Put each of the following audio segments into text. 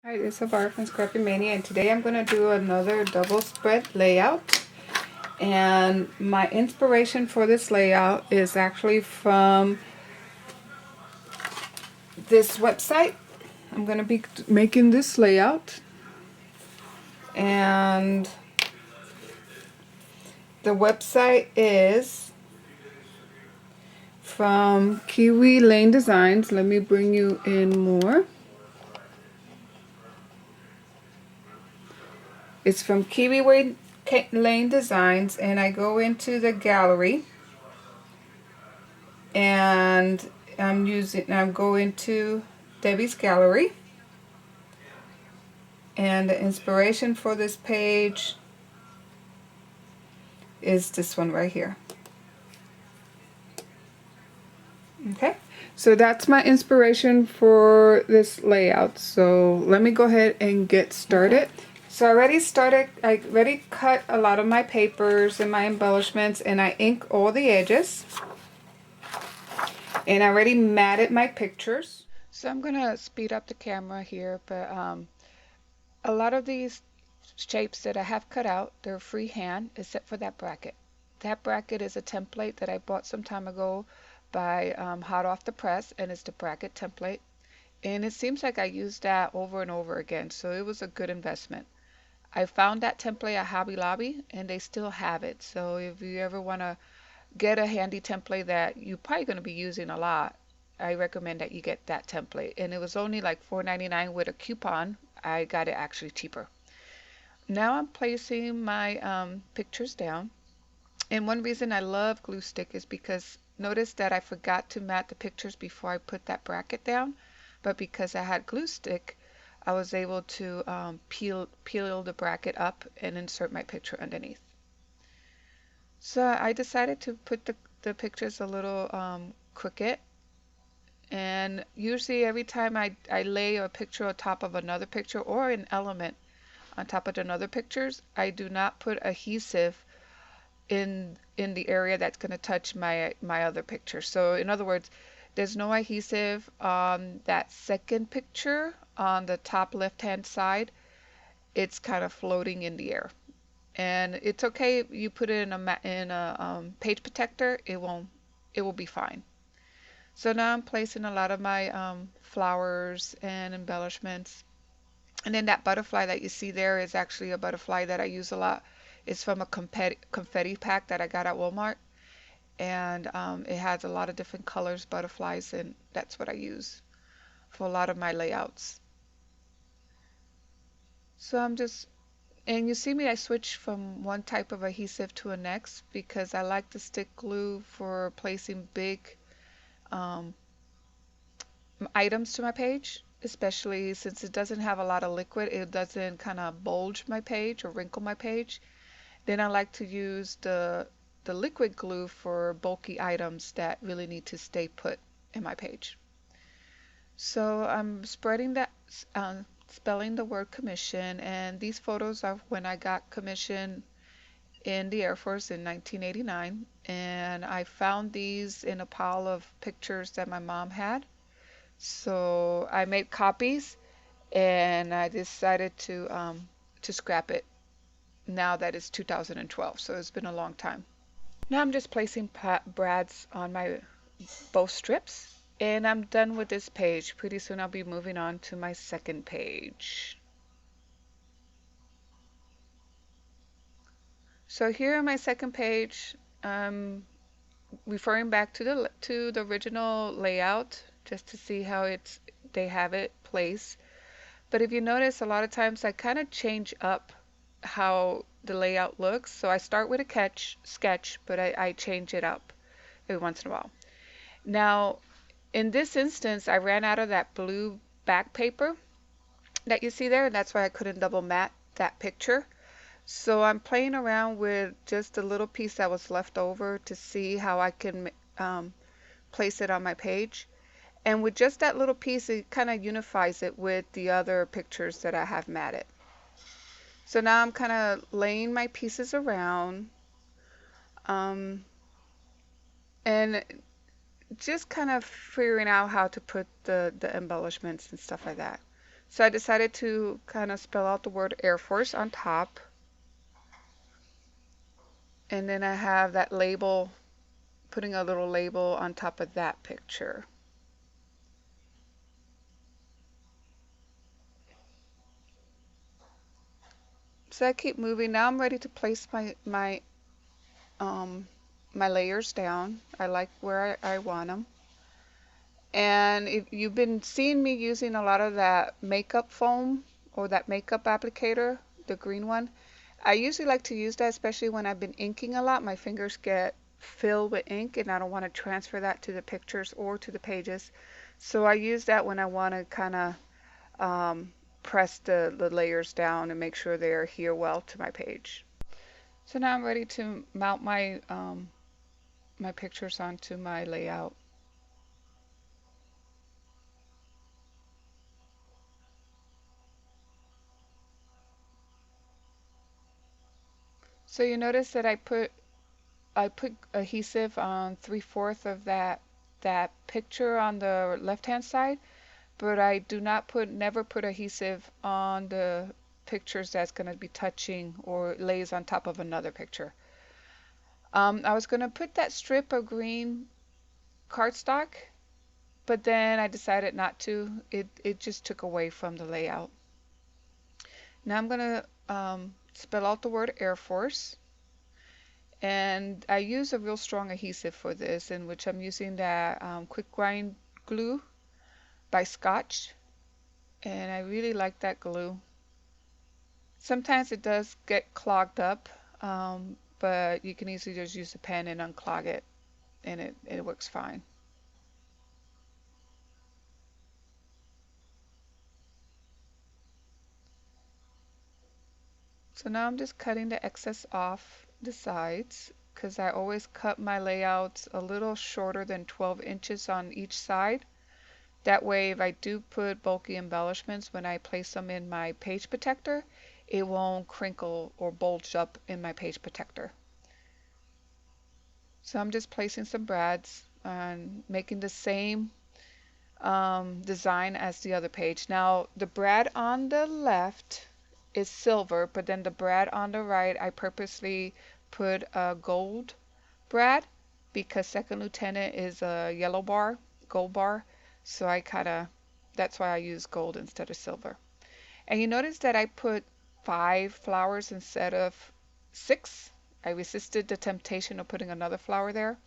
Hi, it's Avar from Scrappy Mania, and today I'm going to do another double spread layout. And my inspiration for this layout is actually from this website. I'm going to be making this layout, and the website is from Kiwi Lane Designs. Let me bring you in more. It's from Kiwi Lane Designs, and I go into the gallery, and I'm going to Debbie's gallery, and the inspiration for this page is this one right here. Okay, so that's my inspiration for this layout. So let me go ahead and get started. Okay. So I already cut a lot of my papers and my embellishments, and I ink all the edges, and I already matted my pictures. So I'm gonna speed up the camera here, but a lot of these shapes that I have cut out, they're freehand except for that bracket. That bracket is a template that I bought some time ago by Hot Off the Press, and it's the bracket template. And it seems like I used that over and over again, so it was a good investment. I found that template at Hobby Lobby, and they still have it. So if you ever want to get a handy template that you're probably going to be using a lot, I recommend that you get that template. And it was only like $4.99 with a coupon. I got it actually cheaper. Now I'm placing my pictures down. And one reason I love glue stick is because notice that I forgot to mat the pictures before I put that bracket down. But because I had glue stick, I was able to peel the bracket up and insert my picture underneath. So I decided to put the pictures a little crooked. And usually every time I lay a picture on top of another picture or an element on top of another pictures, I do not put adhesive in the area that's going to touch my other picture. So in other words, there's no adhesive on that second picture on the top left hand side. It's kind of floating in the air, and it's okay if you put it in a page protector. It will be fine. So now I'm placing a lot of my flowers and embellishments. And then that butterfly that you see there is actually a butterfly that I use a lot. It's from a confetti pack that I got at Walmart. And it has a lot of different colors, butterflies, and that's what I use for a lot of my layouts. So and you see me, I switch from one type of adhesive to the next because I like to stick glue for placing big um, items to my page, especially since it doesn't have a lot of liquid. It doesn't kind of bulge my page or wrinkle my page. Then I like to use the liquid glue for bulky items that really need to stay put in my page. So I'm spreading that, spelling the word commission, and these photos are when I got commission in the Air Force in 1989, and I found these in a pile of pictures that my mom had. So I made copies, and I decided to scrap it now that it's 2012, so it's been a long time. Now I'm just placing brads on my both strips, and I'm done with this page. Pretty soon I'll be moving on to my second page. So here on my second page, I'm referring back to the original layout just to see how they have it placed. But if you notice, a lot of times I kind of change up how the layout looks. So I start with a sketch, but I change it up every once in a while. Now, in this instance, I ran out of that blue back paper that you see there, and that's why I couldn't double matte that picture. So I'm playing around with just a little piece that was left over to see how I can place it on my page. And with just that little piece, it kind of unifies it with the other pictures that I have matted. So now I'm kind of laying my pieces around um, and just kind of figuring out how to put the embellishments and stuff like that. So I decided to kind of spell out the word Air Force on top. And then I have that label, putting a little label on top of that picture. So I keep moving. Now I'm ready to place um, my layers down. I like where I want them. And if you've been seeing me using a lot of that makeup foam or that makeup applicator, the green one, I usually like to use that, especially when I've been inking a lot. My fingers get filled with ink and I don't want to transfer that to the pictures or to the pages. So I use that when I want to kind of press the layers down and make sure they adhere well to my page. So now I'm ready to mount my pictures onto my layout. So you notice that I put adhesive on 3/4 of that picture on the left hand side, but I do not never put adhesive on the pictures that's going to be touching or lays on top of another picture. I was going to put that strip of green cardstock, but then I decided not to. It just took away from the layout. Now I'm going to spell out the word Air Force. And I use a real strong adhesive for this, in which I'm using that quick grind glue by Scotch. And I really like that glue. Sometimes it does get clogged up, but you can easily just use a pen and unclog it, and it works fine. So now I'm just cutting the excess off the sides, because I always cut my layouts a little shorter than 12 inches on each side. That way, if I do put bulky embellishments, when I place them in my page protector, it won't crinkle or bulge up in my page protector. So I'm just placing some brads and making the same design as the other page. Now, the brad on the left is silver, but then the brad on the right, I purposely put a gold brad because Second Lieutenant is a yellow bar, gold bar. So that's why I use gold instead of silver. And you notice that I put 5 flowers instead of 6. I resisted the temptation of putting another flower there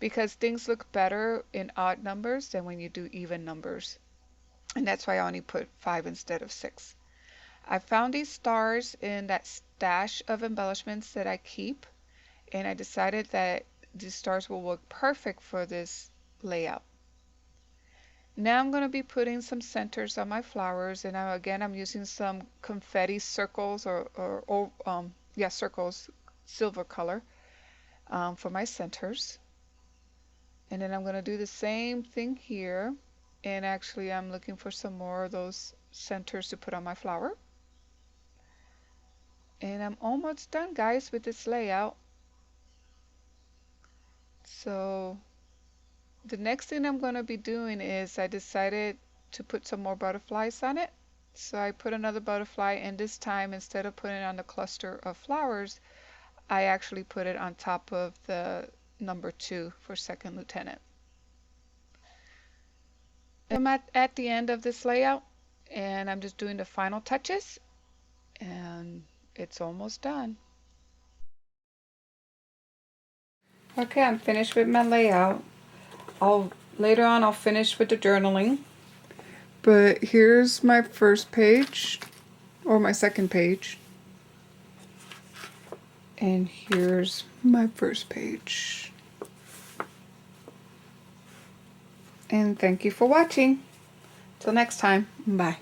because things look better in odd numbers than when you do even numbers. And that's why I only put 5 instead of 6. I found these stars in that stash of embellishments that I keep, and I decided that these stars will work perfect for this layout. Now I'm going to be putting some centers on my flowers, and again I'm using some confetti circles or circles, silver color, for my centers. And then I'm going to do the same thing here, and actually I'm looking for some more of those centers to put on my flower. And I'm almost done, guys, with this layout. So the next thing I'm going to be doing is I decided to put some more butterflies on it. So I put another butterfly, and this time instead of putting it on the cluster of flowers, I actually put it on top of the number 2 for Second Lieutenant. I'm at the end of this layout, and I'm just doing the final touches, and it's almost done. Okay, I'm finished with my layout. Later on I'll finish with the journaling. But here's my first page, or my second page. And here's my first page. And thank you for watching. Till next time, bye.